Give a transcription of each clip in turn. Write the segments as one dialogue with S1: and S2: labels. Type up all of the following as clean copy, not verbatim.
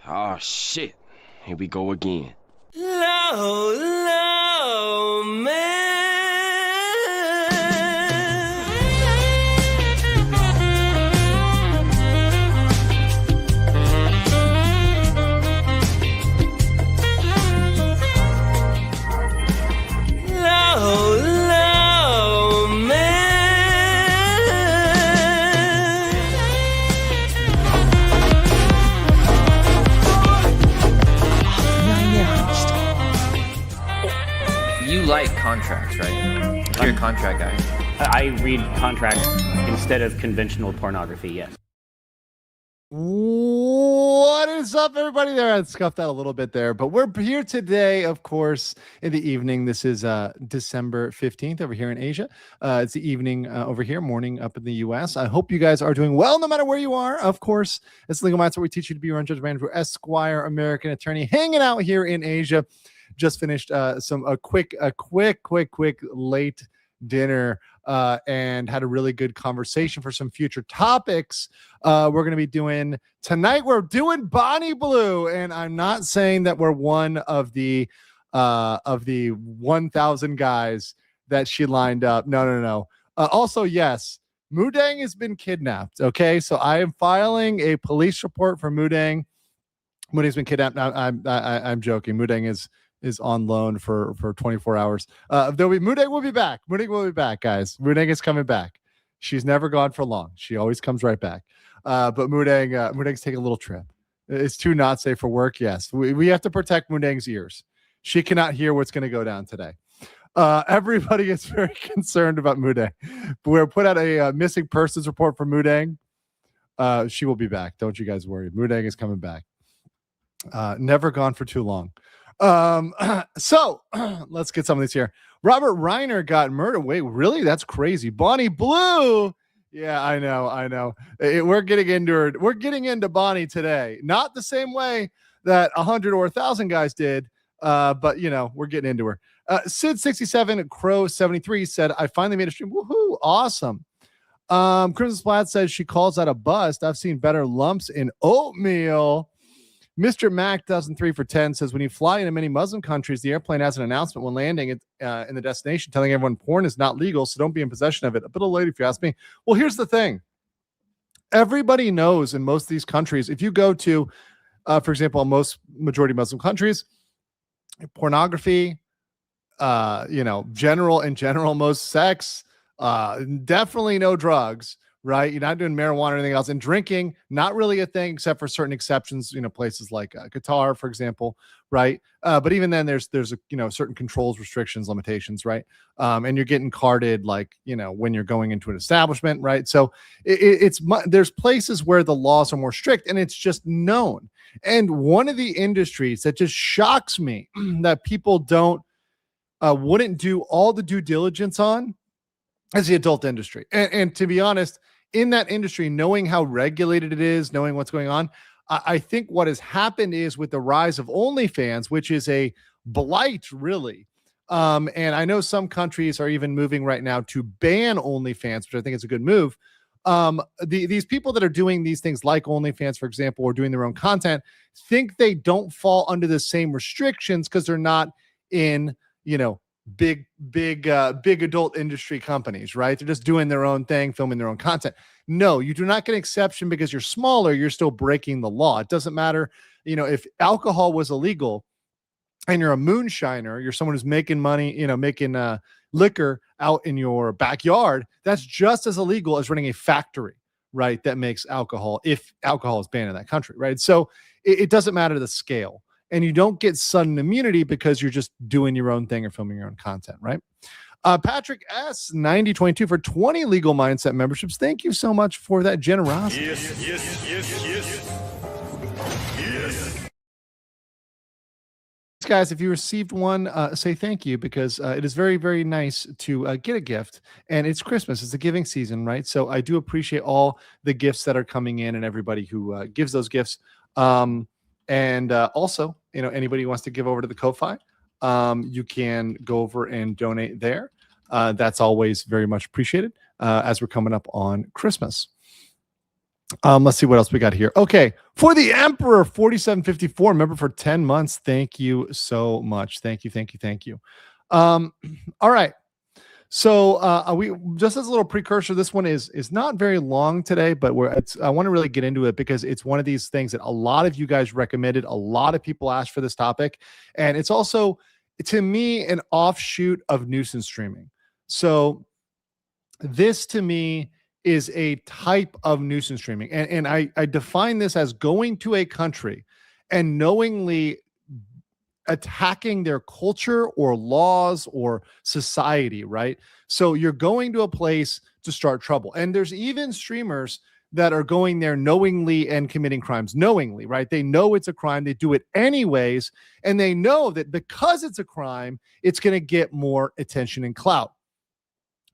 S1: Oh shit, here we go again.
S2: Low, low, man. Low, low, man.
S3: You like contracts, right? You're a contract guy.
S4: I read contracts instead of conventional pornography, yes.
S5: What is up, everybody? There, I scuffed that a little bit there, but we're here today, of course, in the evening. This is December 15th over here in Asia. It's the evening over here, morning up in the US. I hope you guys are doing well, no matter where you are. Of course, it's Legal Minds, where we teach you to be your own judge, manager, Esquire, American attorney, hanging out here in Asia. Just finished a quick late dinner and had a really good conversation for some future topics. We're going to be doing tonight. We're doing Bonnie Blue, and I'm not saying that we're one of the 1,000 guys that she lined up. No. Also, yes, Mudang has been kidnapped. Okay, so I am filing a police report for Mudang. Mudang's been kidnapped. Now, I'm joking. Mudang is on loan for 24 hours. Mudang will be back. Mudang will be back, guys. Mudang is coming back. She's never gone for long. She always comes right back. But Mudang's taking a little trip. It's too not safe for work. Yes, we have to protect Mudang's ears. She cannot hear what's going to go down today. Everybody is very concerned about Mudang. We'll put out a missing persons report for Mudang. She will be back. Don't you guys worry. Mudang is coming back. Never gone for too long. So let's get some of these here. Robert Reiner got murdered. Wait, really? That's crazy. Bonnie Blue. Yeah, I know. We're getting into her. We're getting into Bonnie today. Not the same way that 100 or 1,000 guys did. But we're getting into her. Sid67 Crow 73 said, I finally made a stream. Woohoo! Awesome. Crimson Splat says she calls that a bust. I've seen better lumps in oatmeal. Mr. Mac 2003 for 10 says, when you fly into many Muslim countries, the airplane has an announcement when landing in the destination telling everyone porn is not legal, so don't be in possession of it. A bit late if you ask me. Well, here's the thing. Everybody knows in most of these countries, if you go to, for example, most majority Muslim countries, pornography, general, most sex, definitely no drugs. Right, you're not doing marijuana or anything else, and drinking not really a thing except for certain exceptions. Places like Qatar, for example, right? But even then, there's certain controls, restrictions, limitations, right? And you're getting carded when you're going into an establishment, right? So there's places where the laws are more strict, and it's just known. And one of the industries that just shocks me that people wouldn't do all the due diligence on is the adult industry. And to be honest, in that industry, knowing how regulated it is, knowing what's going on, I think what has happened is with the rise of OnlyFans, which is a blight, really. And I know some countries are even moving right now to ban OnlyFans, which I think is a good move. These people that are doing these things like OnlyFans, for example, or doing their own content, think they don't fall under the same restrictions because they're not in, big adult industry companies, right? They're just doing their own thing, filming their own content. No, you do not get an exception because you're smaller. You're still breaking the law. It doesn't matter, if alcohol was illegal and you're a moonshiner, you're someone who's making money, making liquor out in your backyard. That's just as illegal as running a factory, right? That makes alcohol, if alcohol is banned in that country, right? So it doesn't matter the scale. And you don't get sudden immunity because you're just doing your own thing or filming your own content, right? Patrick S. 9022 for 20 Legal Mindset memberships. Thank you so much for that generosity. Yes. Guys, if you received one, say thank you, because it is very, very nice to get a gift. And it's Christmas. It's the giving season, right? So I do appreciate all the gifts that are coming in and everybody who gives those gifts. And also, anybody who wants to give over to the Ko-Fi, you can go over and donate there. That's always very much appreciated as we're coming up on Christmas. Let's see what else we got here. Okay, for the Emperor 4754, member for 10 months. Thank you so much. Thank you. All right. So we just as a little precursor, this one is not very long today, but I want to really get into it because it's one of these things that a lot of you guys recommended. A lot of people asked for this topic, and it's also, to me, an offshoot of nuisance streaming. So this to me is a type of nuisance streaming. And I define this as going to a country and knowingly attacking their culture or laws or society, right? So you're going to a place to start trouble. And there's even streamers that are going there knowingly and committing crimes knowingly, right? They know it's a crime. They do it anyways. And they know that because it's a crime, it's going to get more attention and clout.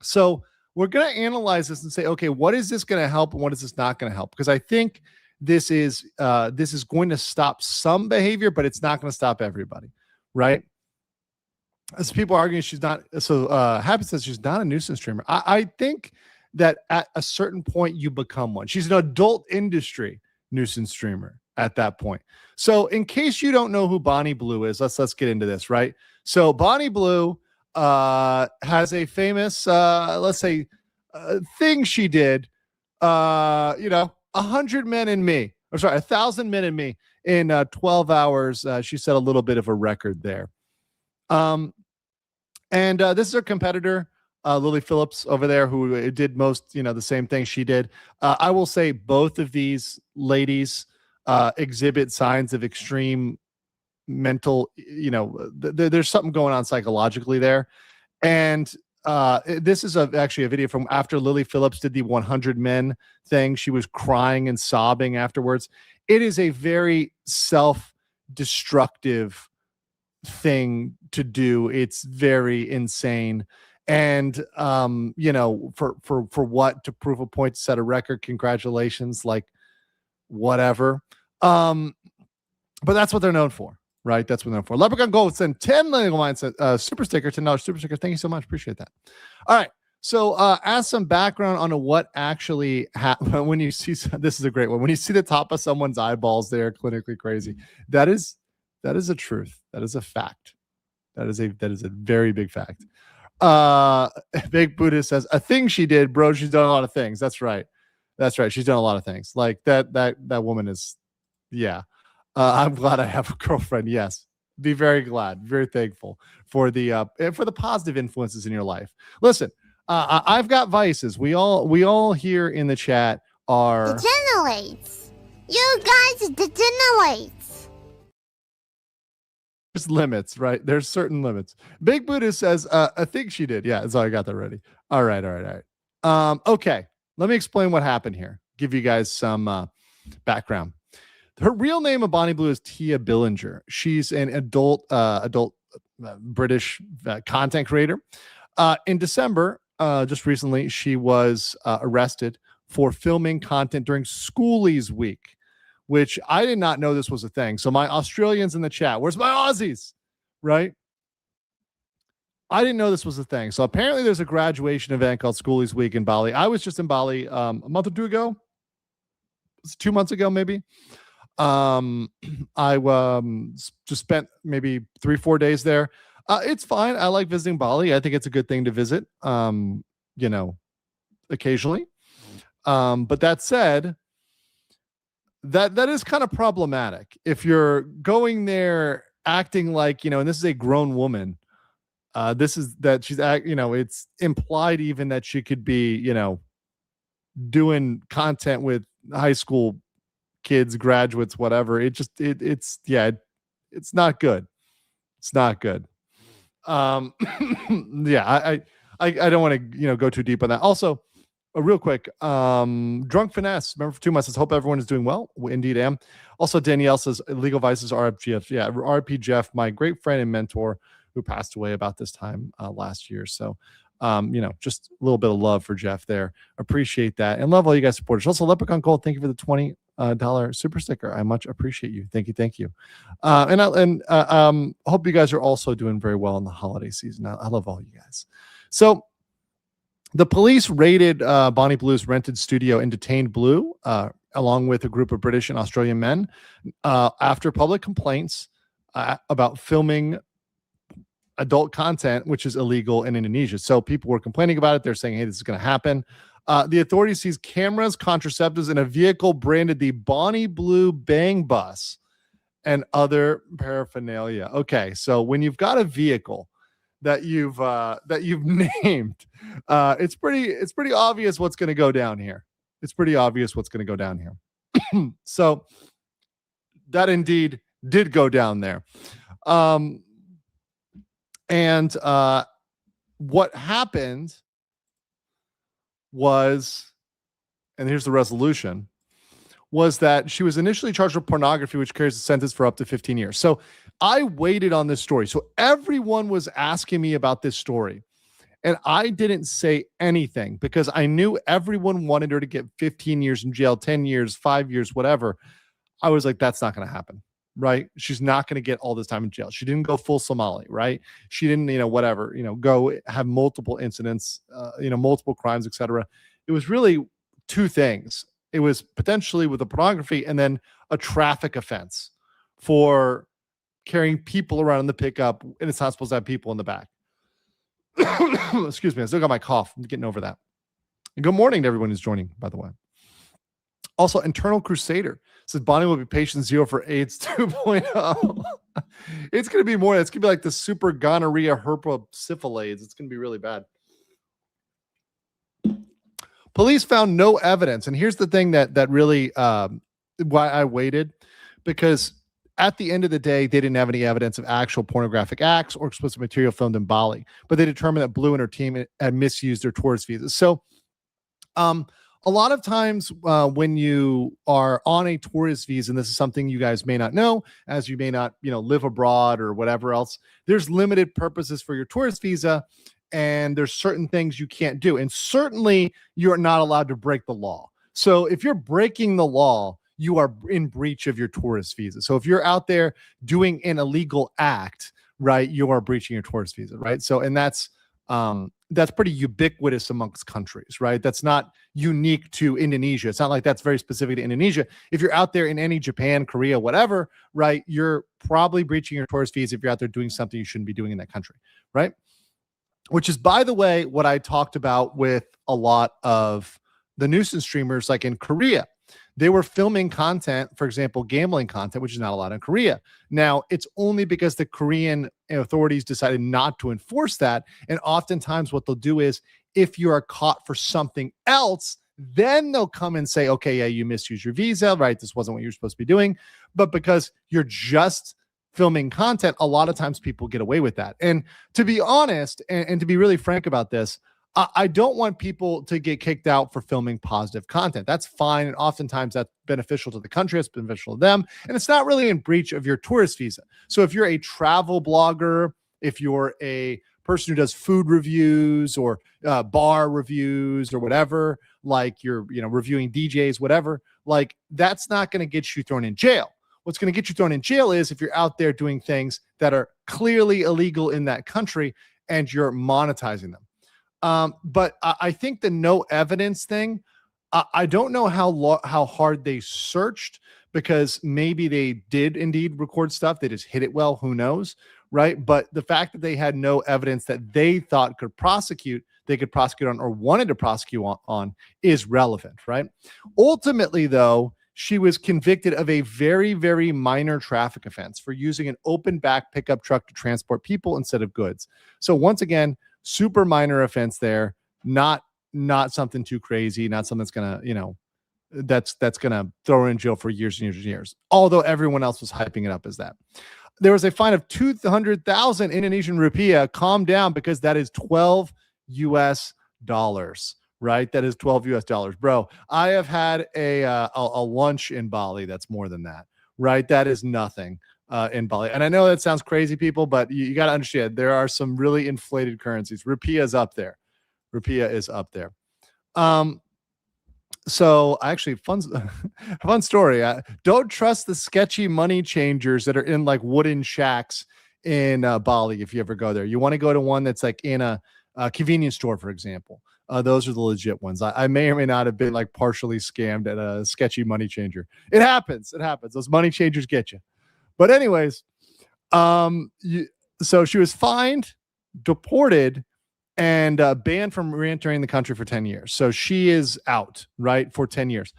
S5: So we're going to analyze this and say, okay, what is this going to help and what is this not going to help? Because I think this is going to stop some behavior, but it's not going to stop everybody, right? As people are arguing she's not, so Happy says she's not a nuisance streamer. I think that at a certain point you become one. She's an adult industry nuisance streamer at that point. So in case you don't know who Bonnie Blue is, let's get into this, right? So Bonnie Blue has a famous let's say thing she did, 100 men in me, or sorry, 1,000 men in me in 12 hours. She set a little bit of a record there. And this is her competitor, Lily Phillips over there, who did most, the same thing she did. I will say both of these ladies exhibit signs of extreme mental, there's something going on psychologically there. And this is actually a video from after Lily Phillips did the 100 men thing. She was crying and sobbing afterwards. It is a very self-destructive thing to do. It's very insane. And for what? To prove a point, to set a record. Congratulations, like whatever. But that's what they're known for. Right, that's what they're for. Leprechaun Gold sent 10 million mindset super sticker, $10 super sticker. Thank you so much, appreciate that. All right, so as some background on what actually happened when you see, this is a great one. When you see the top of someone's eyeballs, they are clinically crazy. That is a truth. That is a fact. That is a very big fact. Big Buddha says a thing she did, bro. She's done a lot of things. That's right. She's done a lot of things. Like that woman is, yeah. I'm glad I have a girlfriend. Yes, be very glad, very thankful for the positive influences in your life. Listen, I've got vices. We all here in the chat are
S6: degenerates. You guys degenerates.
S5: There's limits, right? There's certain limits. Big Buddha says, I think she did. Yeah, so I got that ready. All right. Okay, let me explain what happened here. Give you guys some background. Her real name of Bonnie Blue is Tia Billinger. She's an adult British content creator. In December, just recently, she was arrested for filming content during Schoolies Week, which I did not know this was a thing. So my Australians in the chat, where's my Aussies? Right? I didn't know this was a thing. So apparently there's a graduation event called Schoolies Week in Bali. I was just in Bali a month or two ago. It was 2 months ago, maybe. I just spent maybe 3-4 days there. It's fine. I like visiting Bali. I think it's a good thing to visit, occasionally. But that said, that is kind of problematic. If you're going there acting like, and this is a grown woman, this is that she's it's implied even that she could be, doing content with high school kids, graduates, whatever. It's not good. It's not good. Yeah, I don't want to go too deep on that. Also, real quick, Drunk Finesse, remember for 2 months, says hope everyone is doing well. Indeed am. Also, Danielle says Legal Vices RPGF. Yeah, RP my great friend and mentor who passed away about this time last year. So just a little bit of love for Jeff there. Appreciate that. And love all you guys supporters. Also, Leprechaun Gold, thank you for the $20 super sticker. I much appreciate you. Thank you. And hope you guys are also doing very well in the holiday season. I love all you guys. So the police raided Bonnie Blue's rented studio and detained Blue, along with a group of British and Australian men, after public complaints about filming adult content, which is illegal in Indonesia. So people were complaining about it. They're saying, hey, this is going to happen. The authorities seized cameras, contraceptives, and a vehicle branded the Bonnie Blue Bang Bus and other paraphernalia. Okay, so when you've got a vehicle that you've named, it's pretty obvious what's going to go down here. It's pretty obvious what's going to go down here. So that indeed did go down there. And what happened was, and here's the resolution, was that she was initially charged with pornography, which carries a sentence for up to 15 years. So I waited on this story. So everyone was asking me about this story. And I didn't say anything because I knew everyone wanted her to get 15 years in jail, 10 years, 5 years, whatever. I was like, that's not going to happen, right? She's not going to get all this time in jail. She didn't go full Somali, right? She didn't, whatever, go have multiple incidents, multiple crimes, etc. It was really two things. It was potentially with the pornography and then a traffic offense for carrying people around in the pickup, and it's not supposed to have people in the back. Excuse me, I still got my cough. I'm getting over that. And good morning to everyone who's joining, by the way. Also, Internal Crusader says Bonnie will be patient zero for AIDS 2.0. It's going to be more. It's going to be like the super gonorrhea herpa syphilades. It's going to be really bad. Police found no evidence. And here's the thing that really why I waited, because at the end of the day, they didn't have any evidence of actual pornographic acts or explicit material filmed in Bali, but they determined that Blue and her team had misused their tourist visas. So a lot of times when you are on a tourist visa, and this is something you guys may not know, as you may not, live abroad or whatever else, there's limited purposes for your tourist visa, and there's certain things you can't do. And certainly you're not allowed to break the law. So if you're breaking the law, you are in breach of your tourist visa. So if you're out there doing an illegal act, right, you are breaching your tourist visa, right? So, and that's pretty ubiquitous amongst countries, right? That's not unique to Indonesia. It's not like that's very specific to Indonesia. If you're out there in any Japan, Korea, whatever, right, you're probably breaching your tourist visa if you're out there doing something you shouldn't be doing in that country, right? Which is, by the way, what I talked about with a lot of the nuisance streamers, like in Korea. They were filming content, for example, gambling content, which is not allowed in Korea. Now, it's only because the Korean authorities decided not to enforce that. And oftentimes what they'll do is, if you are caught for something else, then they'll come and say, okay, yeah, you misused your visa, right? This wasn't what you're supposed to be doing. But because you're just filming content, a lot of times people get away with that. And to be honest, and to be really frank about this, I don't want people to get kicked out for filming positive content. That's fine. And oftentimes that's beneficial to the country. It's beneficial to them. And it's not really in breach of your tourist visa. So if you're a travel blogger, if you're a person who does food reviews or bar reviews or whatever, like you're, reviewing DJs, whatever, like that's not going to get you thrown in jail. What's going to get you thrown in jail is if you're out there doing things that are clearly illegal in that country and you're monetizing them. But I think the no evidence thing, I don't know how hard they searched, because maybe they did indeed record stuff. They just hid it well. Who knows? Right. But the fact that they had no evidence that they thought they could prosecute on or wanted to prosecute on is relevant. Right. Ultimately, though, she was convicted of a very, very minor traffic offense for using an open back pickup truck to transport people instead of goods. So once again, super minor offense there, not something too crazy, not something that's gonna, that's gonna throw her in jail for years and years and years. Although everyone else was hyping it up as that. There was a fine of 200,000 Indonesian rupiah. Calm down, because that is $12 US, right? That is $12 US, bro. I have had a lunch in Bali that's more than that, right? That is nothing. In Bali. And I know that sounds crazy, people, but you got to understand there are some really inflated currencies. Rupiah is up there. So actually fun story. Don't trust the sketchy money changers that are in like wooden shacks in Bali. If you ever go there, you want to go to one that's like in a convenience store, for example. Those are the legit ones. I may or may not have been like partially scammed at a sketchy money changer. It happens. It happens. Those money changers get you. But anyways, so she was fined, deported, and banned from re-entering the country for 10 years. So she is out, right, for 10 years.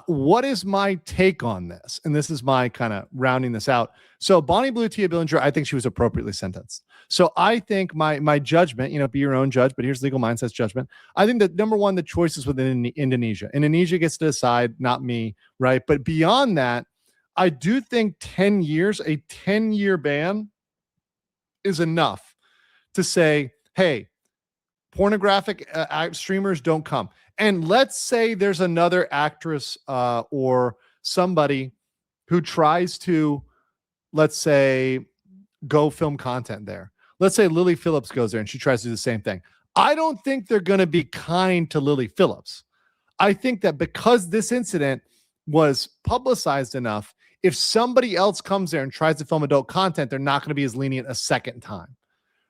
S5: What is my take on this? And this is my kind of rounding this out. So Bonnie Blue Tia Billinger, I think she was appropriately sentenced. So I think my judgment, be your own judge, but here's Legal Mindset's judgment. I think that number one, the choice is within Indonesia. Indonesia gets to decide, not me, right? But beyond that, I do think 10 years, a 10-year ban is enough to say, hey, pornographic streamers don't come. And let's say there's another actress or somebody who tries to, let's say, go film content there. Let's say Lily Phillips goes there and she tries to do the same thing. I don't think they're going to be kind to Lily Phillips. I think that because this incident was publicized enough, if somebody else comes there and tries to film adult content, they're not going to be as lenient a second time.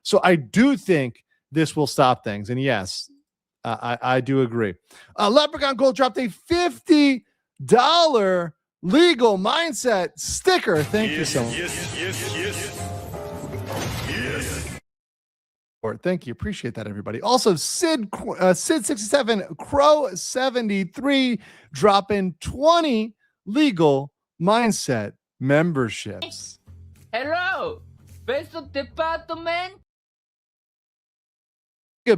S5: So I do think this will stop things. And yes, I do agree. Leprechaun Gold dropped a $50 Legal Mindset sticker. Thank you so much. Thank you. Appreciate that, everybody. Also, Sid67, Crow73 dropping 20 Legal Mindset memberships.
S7: Hello, beso de pato, man.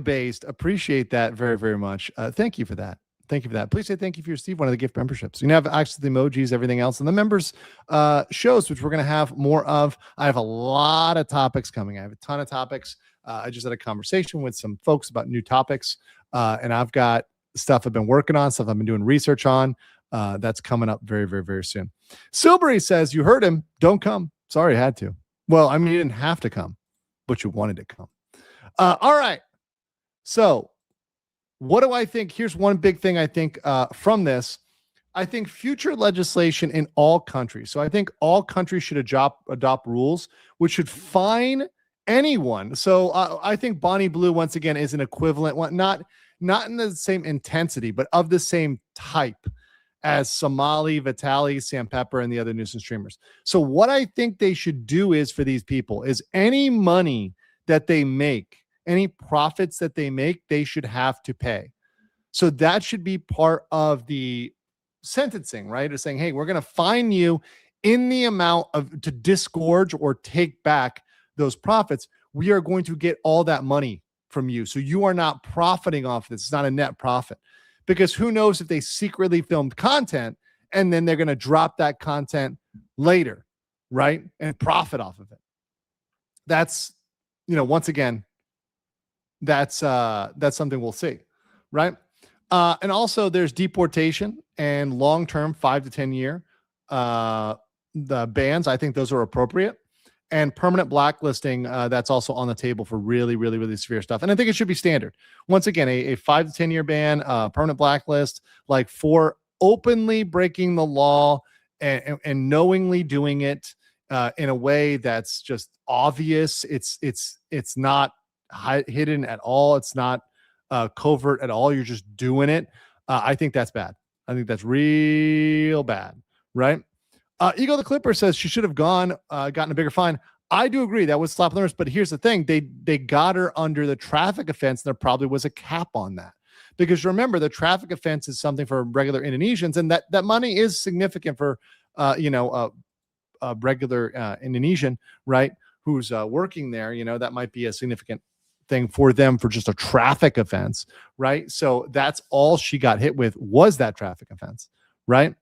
S5: Based, appreciate that very, very much. Thank you for that. Thank you for that. Please say thank you for your Steve, one of the gift memberships. You can have access to the emojis, everything else, and the members shows, which we're going to have more of. I have a lot of topics coming. I have a ton of topics. I just had a conversation with some folks about new topics, and I've got stuff I've been working on, stuff I've been doing research on. That's coming up very, very, very soon. Silbury says, you heard him. Don't come. Sorry, I had to. Well, I mean, you didn't have to come, but you wanted to come. All right. So what do I think? Here's one big thing I think from this. I think future legislation in all countries. So I think all countries should adopt rules which should fine anyone. So I think Bonnie Blue, once again, is an equivalent one, not in the same intensity, but of the same type as Somali, Vitali, Sam Pepper, and the other nuisance streamers. So what I think they should do is for these people is any money that they make, any profits that they make, they should have to pay. So that should be part of the sentencing, right? Is saying, hey, we're going to fine you in the amount of to disgorge or take back those profits. We are going to get all that money from you. So you are not profiting off this. It's not a net profit, because who knows if they secretly filmed content and then they're going to drop that content later, right? And profit off of it. That's, once again, that's something we'll see, right? And also there's deportation and long-term 5 to 10 year the bans. I think those are appropriate, and permanent blacklisting. That's also on the table for really, really, really severe stuff. And I think it should be standard. Once again, a 5 to 10 year ban, permanent blacklist, like for openly breaking the law and knowingly doing it in a way that's just obvious. It's not hidden at all. It's not covert at all. You're just doing it. I think that's bad. I think that's real bad, right? Ego the Clipper says she should have gotten a bigger fine. I do agree that was slap on the wrist, but here's the thing: they got her under the traffic offense. And there probably was a cap on that, because remember, the traffic offense is something for regular Indonesians, and that money is significant for a regular Indonesian, right? Who's working there. That might be a significant thing for them for just a traffic offense, right? So that's all she got hit with, was that traffic offense, right?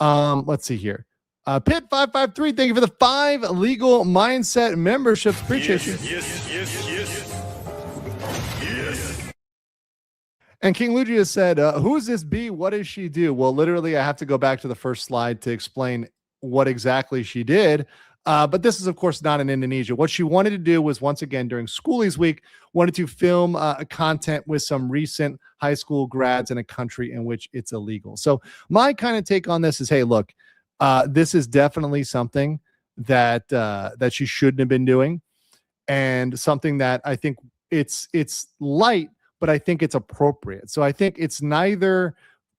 S5: Let's see here. Pit 553, thank you for the 5 Legal Mindset memberships. Appreciate you. Yes. And King Lugia said, who is this B? What does she do? Well, literally, I have to go back to the first slide to explain what exactly she did. But this is, of course, not in Indonesia. What she wanted to do was, once again, during Schoolies Week, wanted to film content with some recent high school grads in a country in which it's illegal. So my kind of take on this is, hey, look, this is definitely something that she shouldn't have been doing, and something that I think it's light, but I think it's appropriate. So I think it's neither,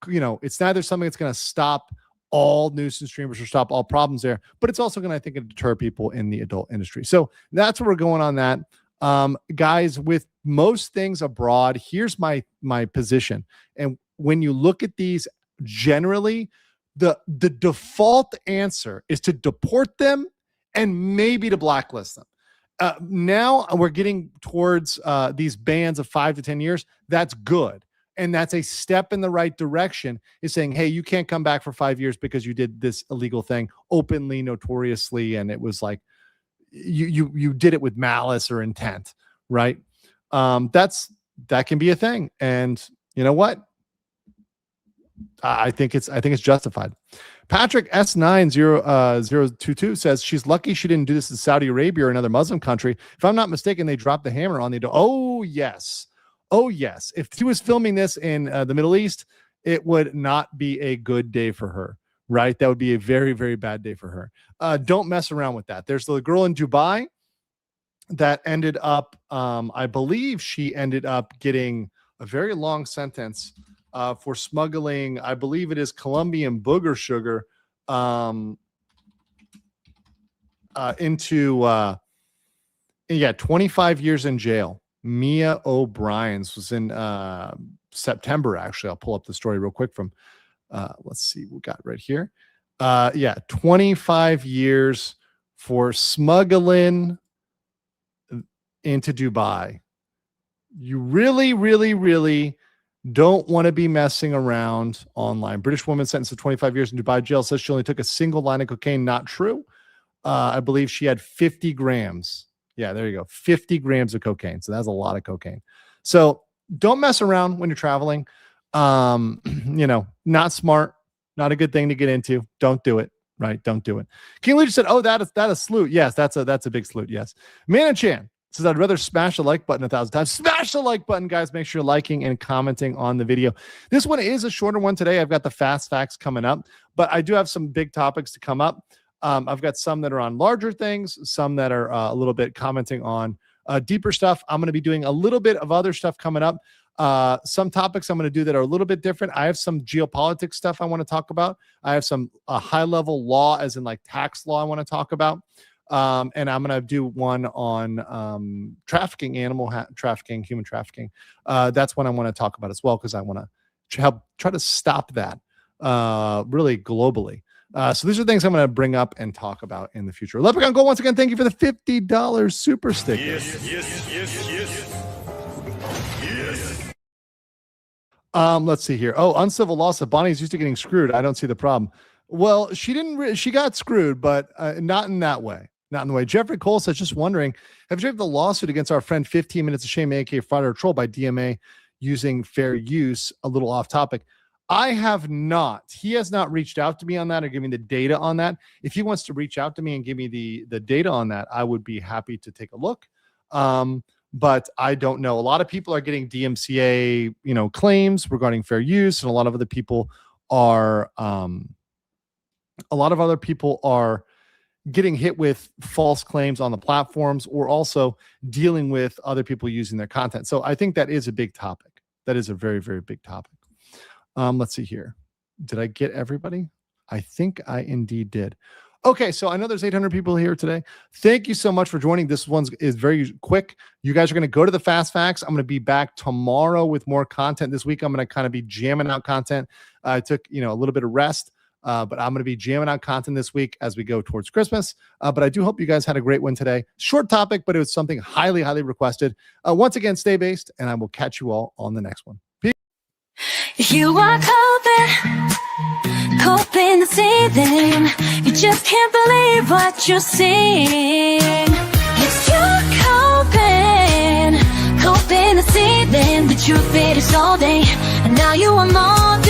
S5: it's neither something that's going to stop all nuisance streamers or stop all problems there, but it's also going to, I think, deter people in the adult industry. So that's where we're going on that. Guys, with most things abroad, here's my position. And when you look at these generally, the default answer is to deport them and maybe to blacklist them. Now we're getting towards these bans of 5 to 10 years. That's good. And that's a step in the right direction, is saying, hey, you can't come back for 5 years because you did this illegal thing openly, notoriously. And it was like, you did it with malice or intent, right? That can be a thing. And you know what? I think it's justified. Patrick S9022 says she's lucky she didn't do this in Saudi Arabia or another Muslim country. If I'm not mistaken, they dropped the hammer on the door. Oh yes. If she was filming this in the Middle East, it would not be a good day for her, right? That would be a very, very bad day for her. Don't mess around with that. There's the girl in Dubai that ended up, I believe she ended up getting a very long sentence for smuggling, I believe it is Colombian booger sugar into 25 years in jail. Mia O'Brien's was in September, actually. I'll pull up the story real quick from, let's see, we got right here. 25 years for smuggling into Dubai. You really, really, really don't want to be messing around online. British woman sentenced to 25 years in Dubai jail says she only took a single line of cocaine. Not true. I believe she had 50 grams. Yeah, there you go. 50 grams of cocaine. So that's a lot of cocaine. So don't mess around when you're traveling. Not smart, not a good thing to get into. Don't do it. Right? Don't do it. King Lee just said, "Oh, that is salute." Yes, that's a big salute. Yes. Manachan says, "I'd rather smash the like button 1,000 times." Smash the like button, guys. Make sure you're liking and commenting on the video. This one is a shorter one today. I've got the fast facts coming up, but I do have some big topics to come up. I've got some that are on larger things, some that are a little bit commenting on deeper stuff. I'm going to be doing a little bit of other stuff coming up. Some topics I'm going to do that are a little bit different. I have some geopolitics stuff I want to talk about. I have some high-level law, as in like tax law, I want to talk about. And I'm going to do one on trafficking, trafficking, human trafficking. That's one I want to talk about as well, because I want to help try to stop that really globally. So these are things I'm going to bring up and talk about in the future. Leprechaun Gold, once again, thank you for the $50 super sticker. Yes. Let's see here. Oh, uncivil law said Bonnie's used to getting screwed. I don't see the problem. Well, she didn't. She got screwed, but not in that way. Not in the way. Jeffrey Cole says, just wondering, have you heard the lawsuit against our friend 15 Minutes of Shame, aka Fraud or Troll, by DMA using fair use? A little off topic. I have not. He has not reached out to me on that or given me the data on that. If he wants to reach out to me and give me the data on that, I would be happy to take a look. But I don't know. A lot of people are getting DMCA, claims regarding fair use, and a lot of other people are getting hit with false claims on the platforms, or also dealing with other people using their content. So I think that is a big topic. That is a very, very big topic. Let's see here. Did I get everybody? I think I indeed did. Okay, so I know there's 800 people here today. Thank you so much for joining. This one is very quick. You guys are going to go to the Fast Facts. I'm going to be back tomorrow with more content. This week, I'm going to kind of be jamming out content. I took, a little bit of rest, but I'm going to be jamming out content this week as we go towards Christmas. But I do hope you guys had a great one today. Short topic, but it was something highly, highly requested. Once again, stay based, and I will catch you all on the next one. Peace.
S8: You are coping the seething. You just can't believe what you're seeing. It's you coping the seething. The truth it is all day, and now you are more